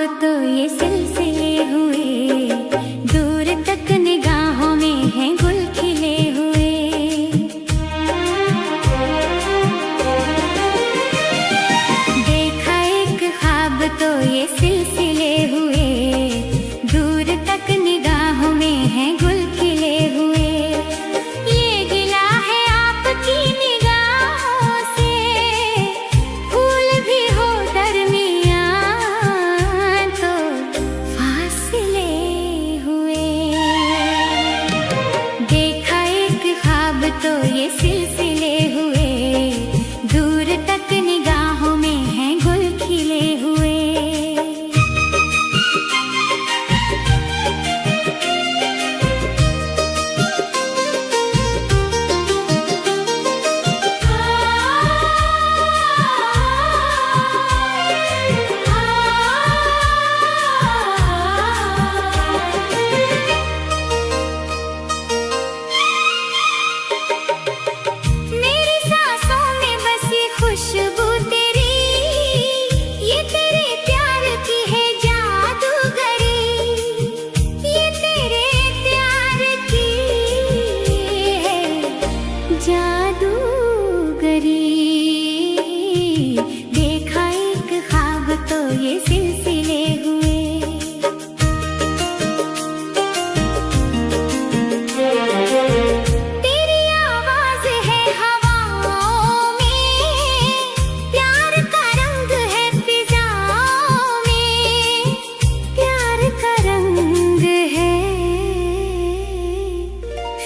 तो ये सिलसिले हुए, दूर तक निगाहों में हैं गुल खिले हुए। देखा एक ख्वाब तो ये सिलसिले हुए, दूर तक निगाहों में हैं गुल खिले हुए। ये गिला है आपकी निगाहों से, फूल भी हो दरमियां तो फासले हुए। देखा एक ख्वाब तो ये सिलसिले हुए, दूर तक निगाहों में हैं गुल खिले हुए। मेरी सांसों में बसी खुशबू तेरी, ये तेरे प्यार की है जादूगरी। ये तेरे प्यार की है जादूगरी। देखा एक ख्वाब तो ये सिलसिले हुए। तेरी आवाज है हवाओं में, प्यार का रंग है फिजाओं में। प्यार का रंग है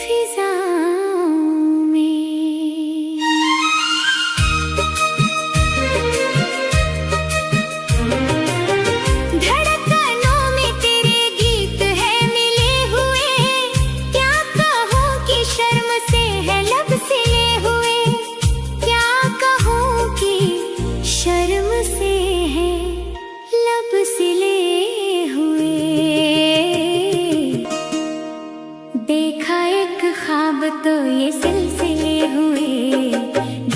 फिजाओं में। धड़कनों में तेरे गीत है मिले हुए। क्या कहूँ कि शर्म से है लब सिले हुए। क्या कहूँ कि शर्म से है लब सिले हुए। देखा एक ख्वाब तो ये सिलसिले हुए,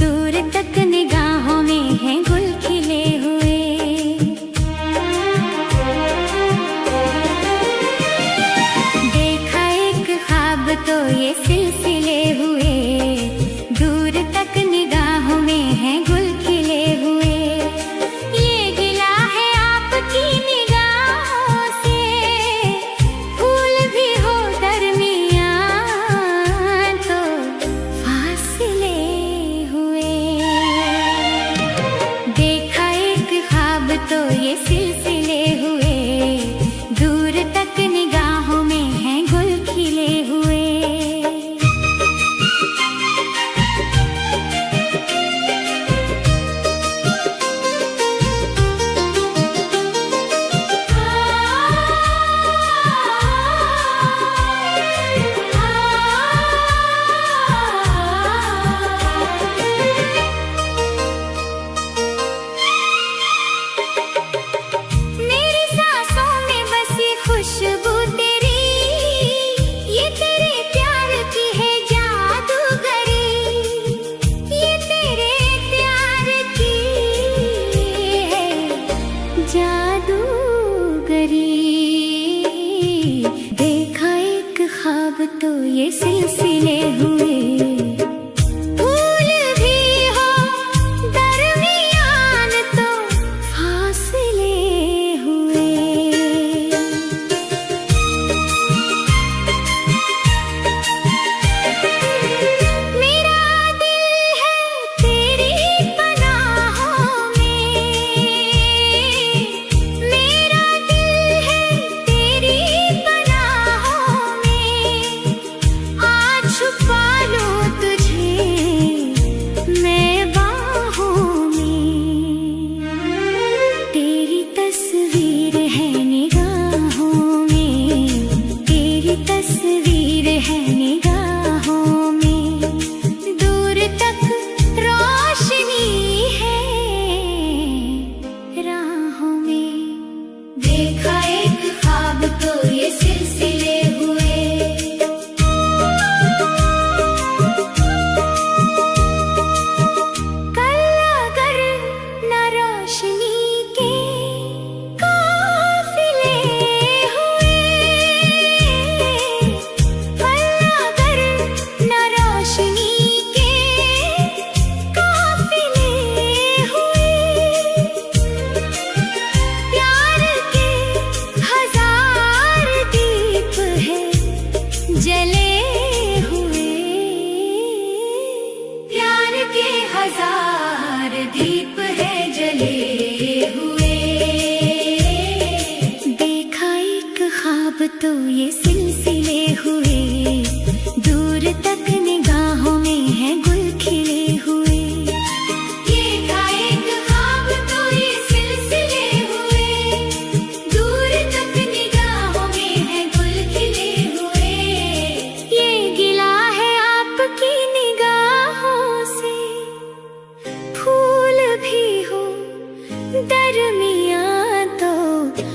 दूर तक निगाहों में हैं गुल खिले हुए। देखा एक ख्वाब तो ये सिलसिले हुए, दूर तक निगाहों में हैं गुल खिले हुए। ये गिला है आपकी निगाहों से, फूल भी हो दरमियां तो फासले हुए। देखा एक ख्वाब तो ये सिलसिले हुए, दूर तक निगाहों में हैं गुल खिले हुए। मेरी सांसों में बसी खुशबू तेरी, ये तेरे प्यार की है जादूगरी। ये तेरे प्यार की है जादूगरी। देखा एक ख्वाब तो ये सिलसिले हुए। फूल भी हो दरमियान तो फासले हुए। मेरा दिल है तेरी पनाहों में। मेरा दिल है तेरी पनाहों में। आज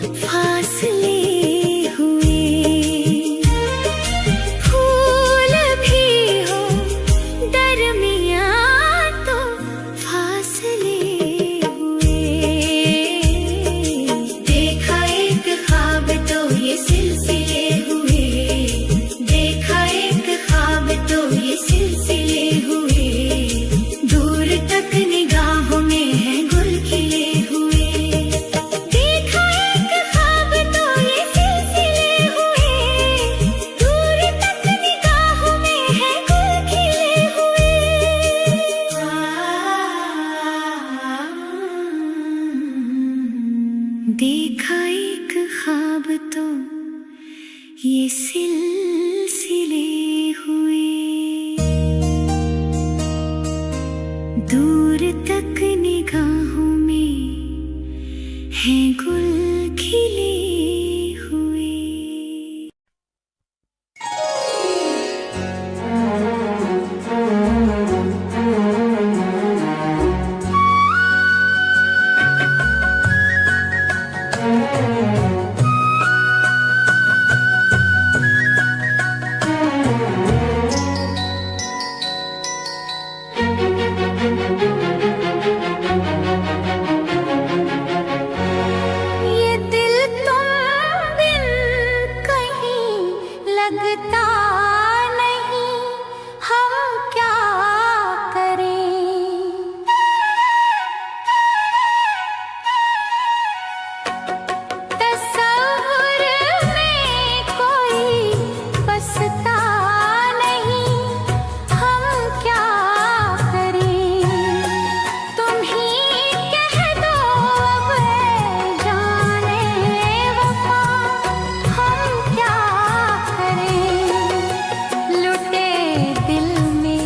फासले हुए, फूल भी हो दरमियाँ तो फासले हुए। देखा एक ख्वाब तो ये सिलसिले हुए, देखा एक ख्वाब तो ये सिलसिले हुए, दूर तक निगाहों में है गुल खिले हुए। देखा एक ख्वाब तो ये सिलसिले हुए, दूर तक निगाहों में है गुल खिले हुए। देखा एक ख्वाब तो ये सिलसिले हुए, दूर तक निगाहों में है गुल खिले हुए। ये दिल तुम बिन कहीं लगता नहीं, हम क्या करें। तस्वुर में कोई बसता नहीं, हम क्या करें। तुम ही कह दो अब है जाने वफा, हम क्या करें। लुटे दिल में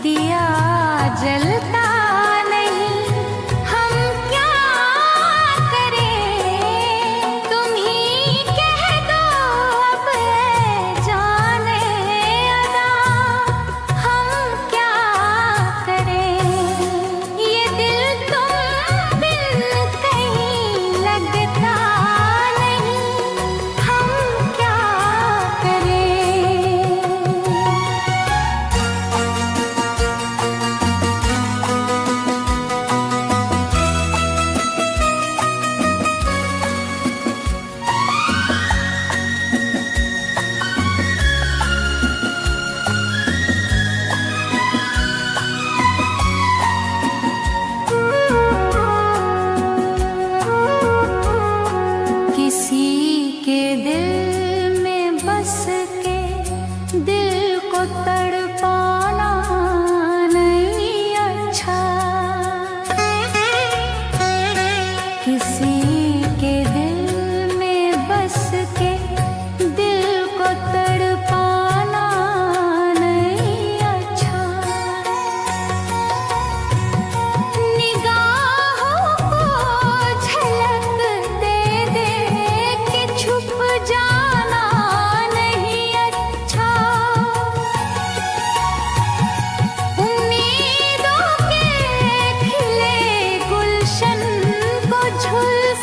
दिया जलता नहीं, हम क्या करें। तुम ही कह दो अब है जाने अदा, हम क्या करें। ये दिल तुम बिन कहीं लगता नहीं, हम क्या करें। किसी के दिल में बस के दिल को तड़पाना नहीं अच्छा। किसी के दिल में बस के दिल को तड़पाना नहीं अच्छा। निगाहों को झलक दे दे के छुप जाना नहीं अच्छा। उम्मीदों के खिले गुलशन को झुलसा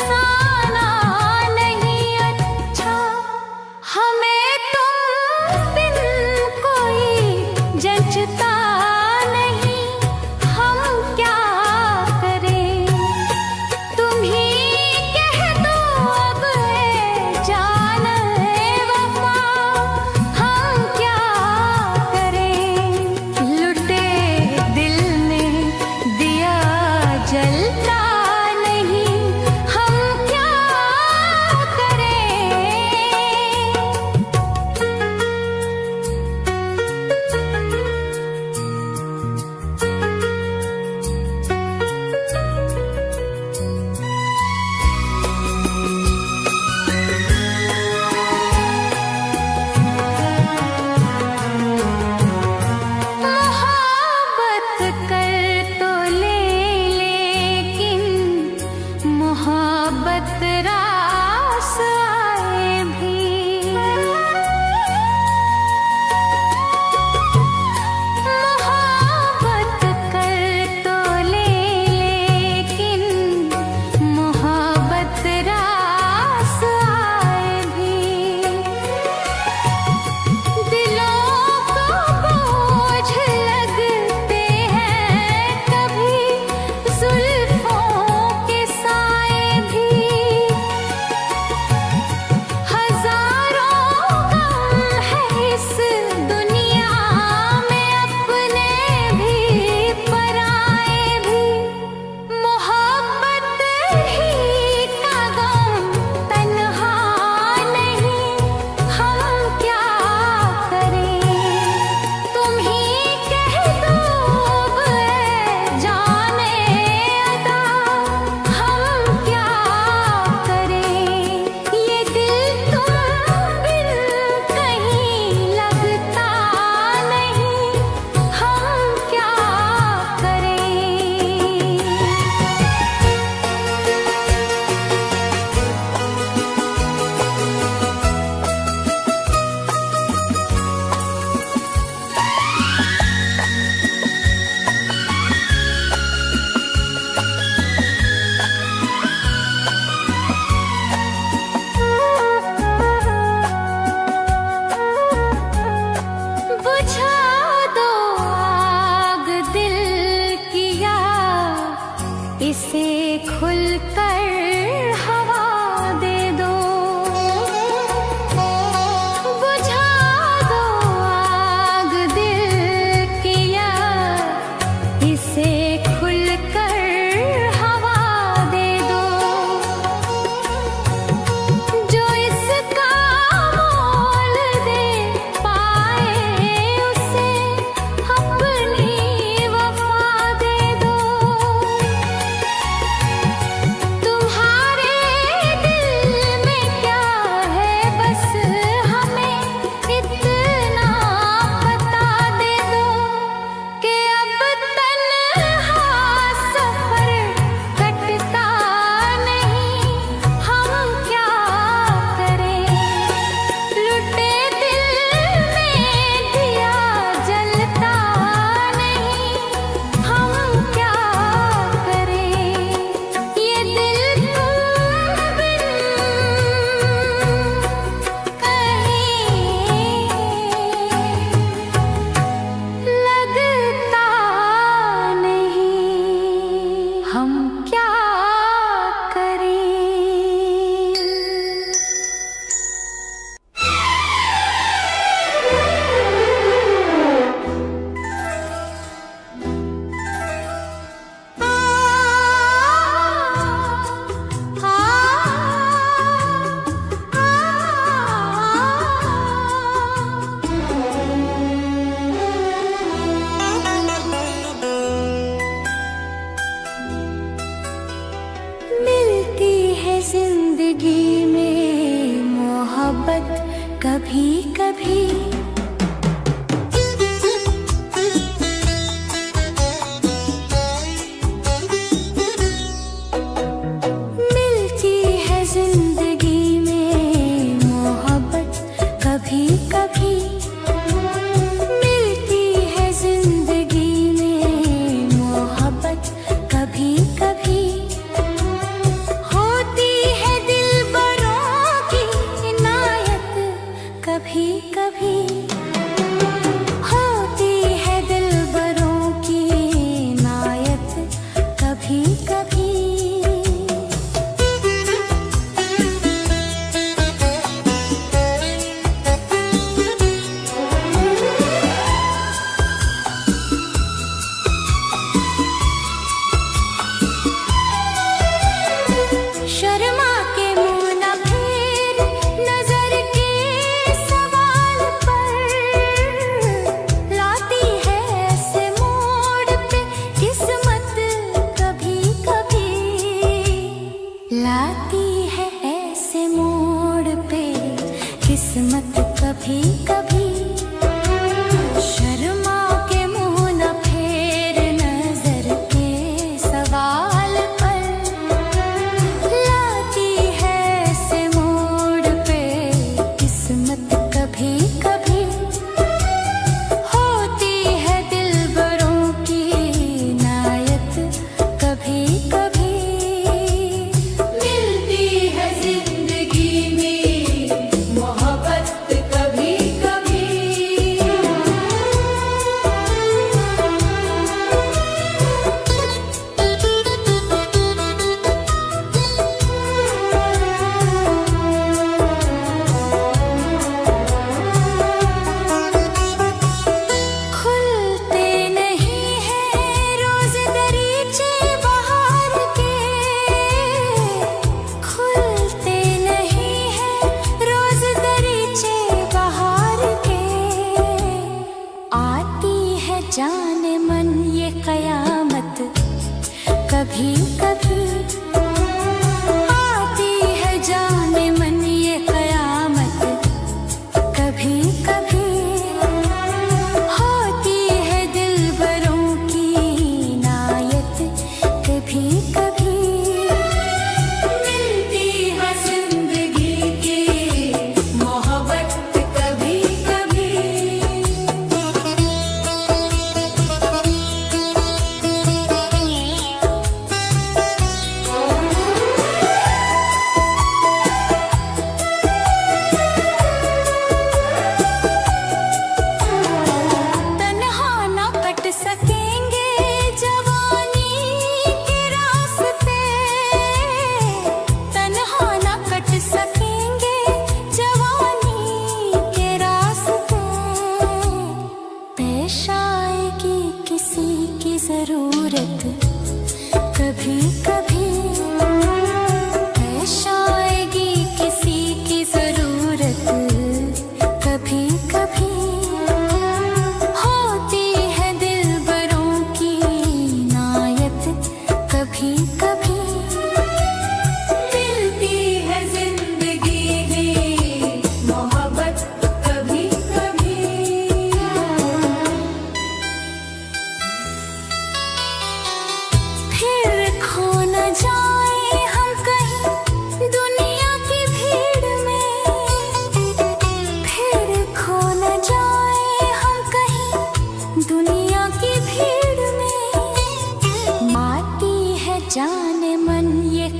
इसे खुलकर हवा दे दो, बुझा दो आग दिल की, या इसे खुलकर हवा दे दो। जो इसका मोल दे पाए उसे अपनी वफा दे दो। तुम्हारे दिल में क्या है बस हमें इतना बता दे दो, कि अब तन्हा सफर कटता नहीं, हम क्या करें। लुटे दिल में दिया जलता नहीं, हम क्या करें। ये दिल तुम बिन कहीं लगता नहीं, हम क्या करें। मिलती है जिंदगी में मोहब्बत कभी कभी, मिलती है जिंदगी में मोहब्बत कभी कभी, मिलती है जिंदगी में मोहब्बत कभी कभी। होती है दिलबरों की इनायत कभी कभी।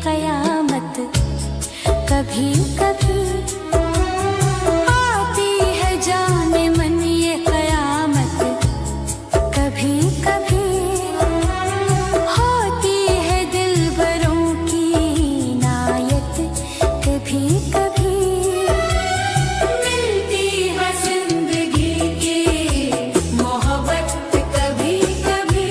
कयामत कभी कभी आती है जाने मन ये कयामत कभी कभी होती है दिलबरों की इनायत कभी कभी मिलती है जिंदगी की मोहब्बत कभी कभी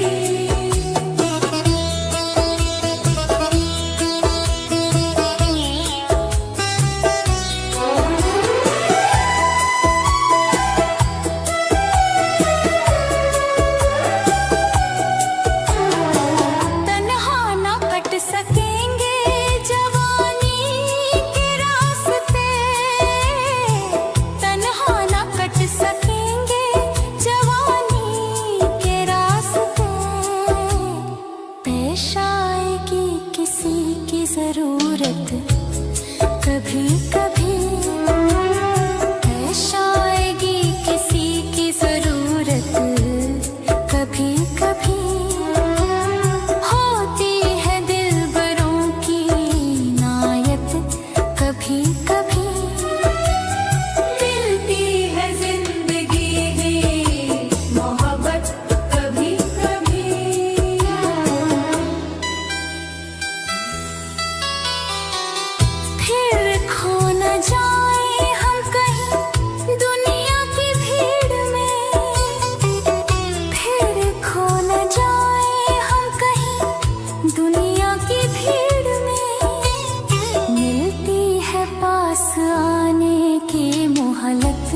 जरूरत कभी कभी पेश आएगी किसी की जरूरत कभी कभी होती है दिलबरों की इनायत कभी कभी मिलती है जिंदगी की मोहब्बत कभी कभी जाए हम कहीं दुनिया की भीड़ में फिर खो न जाए हम कहीं दुनिया की भीड़ में मिलती है पास आने की मोहलत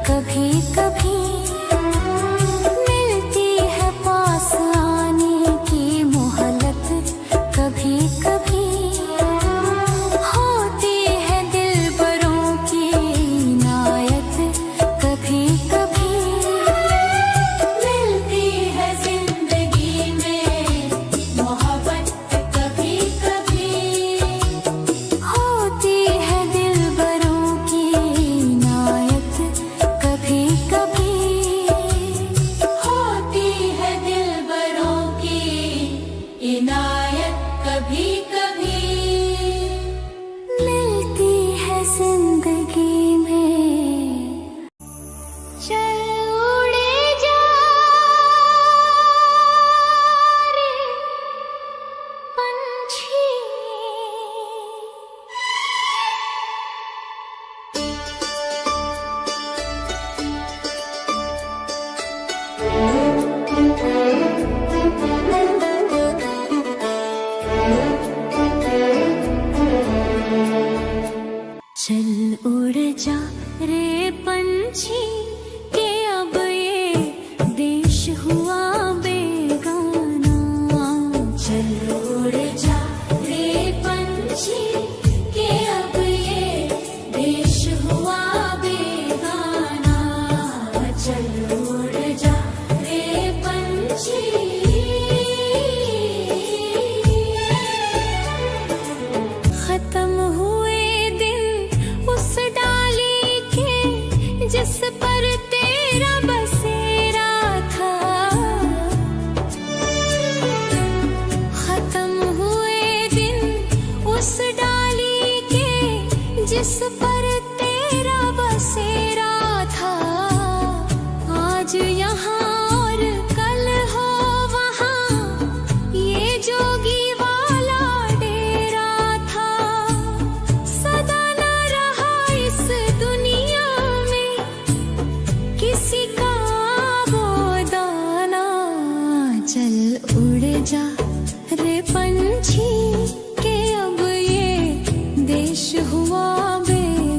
कभी कभी मिलती है पास आने की मोहलत कभी कभी इनायत कभी कभी मिलती है जिंदगी में। चल उड़े जा रे पंछी चल उड़ जा रे पंछी के अब ये देश हुआ बेगाना। चल उड़ जा रे पंछी के अब ये देश हुआ बेगाना। चल उड़ जा रे पंछी खत्म हुए उस डाली के जिस पर तेरा बसेरा था। खत्म हुए दिन उस डाली के जिस पर तेरा बसेरा था। आज यहाँ और कल हो वहाँ ये जोगी वाला डेरा था। सदा न रहा इस दुनिया में किसी का वो दाना। चल उड़ जा रे पंछी के अब ये देश हुआ बेगाना।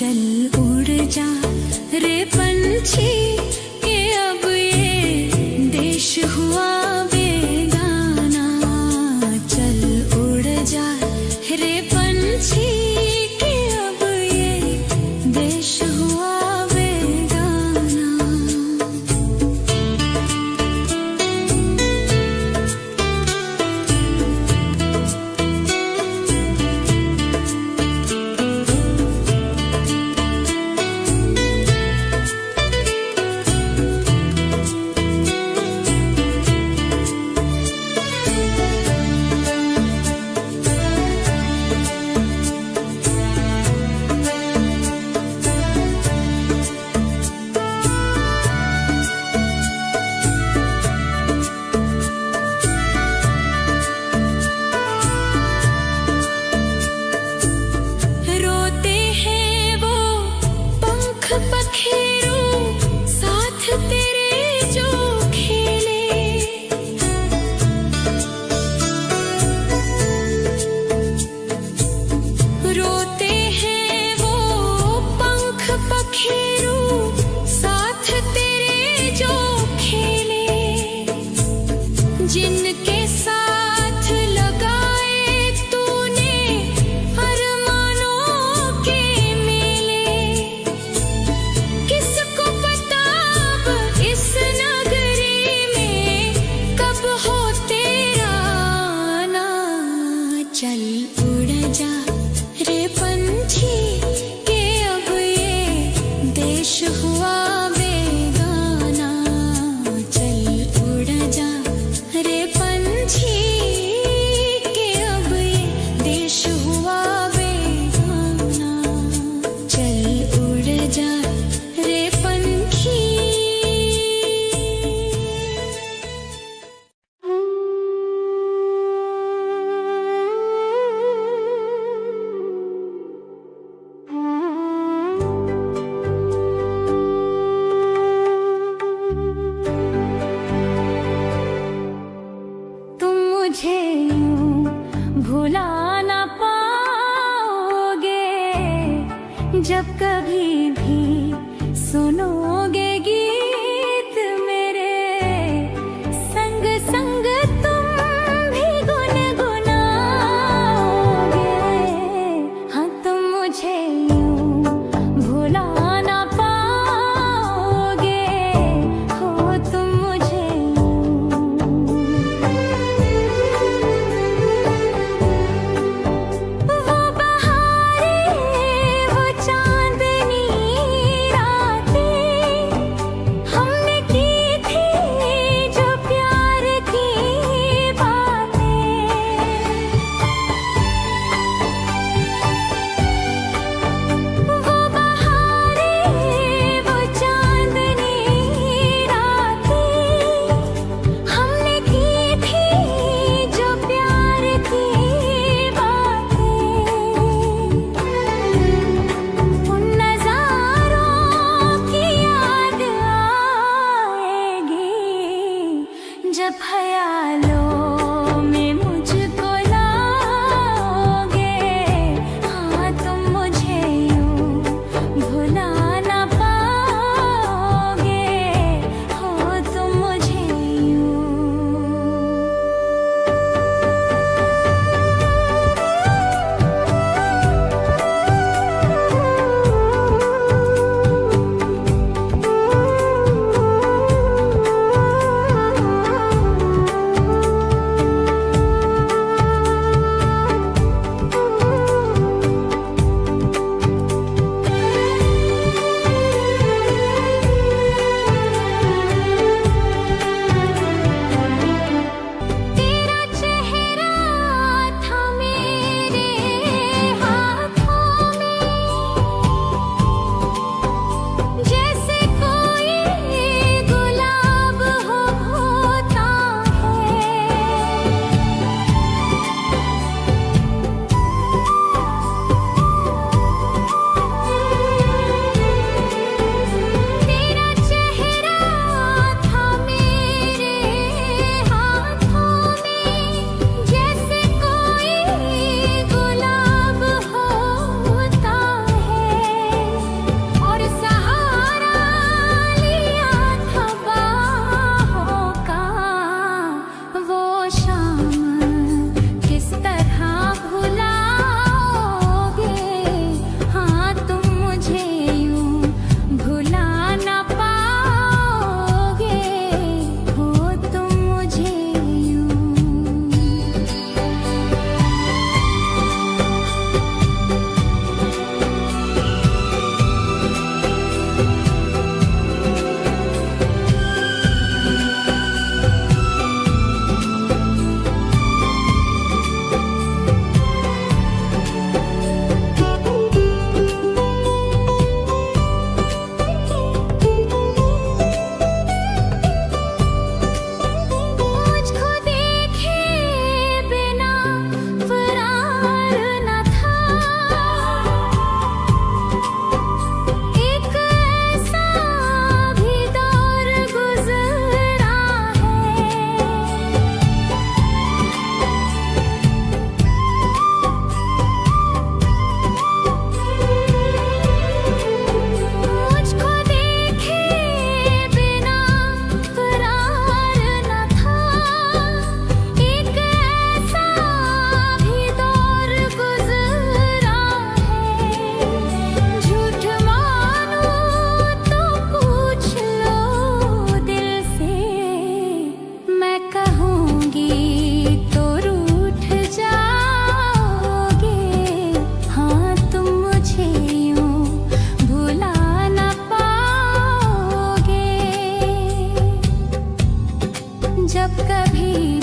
चल उड़ जा रे पंछी के अब ये देश हुआ बेगाना। चल उड़ जा रे पंछी के अब ये देश हुआ बेगाना। रोते हैं वो पंख पखेरू साथ तेरे जो खेले। रोते हैं वो पंख पखेरू साथ तेरे जो खेले। जिनके साथ लगाए तूने अरमानों के मेले। किसको पता अब इस नगरी में कब हो तेरा आना। चल उड़ जा रे पंछी के अब ये देश हुआ बेगाना। चल उड़ जा रे पंछी के अब ये देश हुआ बेगाना। चल उड़ जा रे पंछी। तुम मुझे यूं भुला ना पाओगे जब कभी भी सुनोगे गीत मेरे। संग संग तुम भी गुनगुनाओगे। हाँ तुम मुझे यूं भुला ना पाओगे। हो तुम मुझे वो बहारें वो चांदनी रातें कभी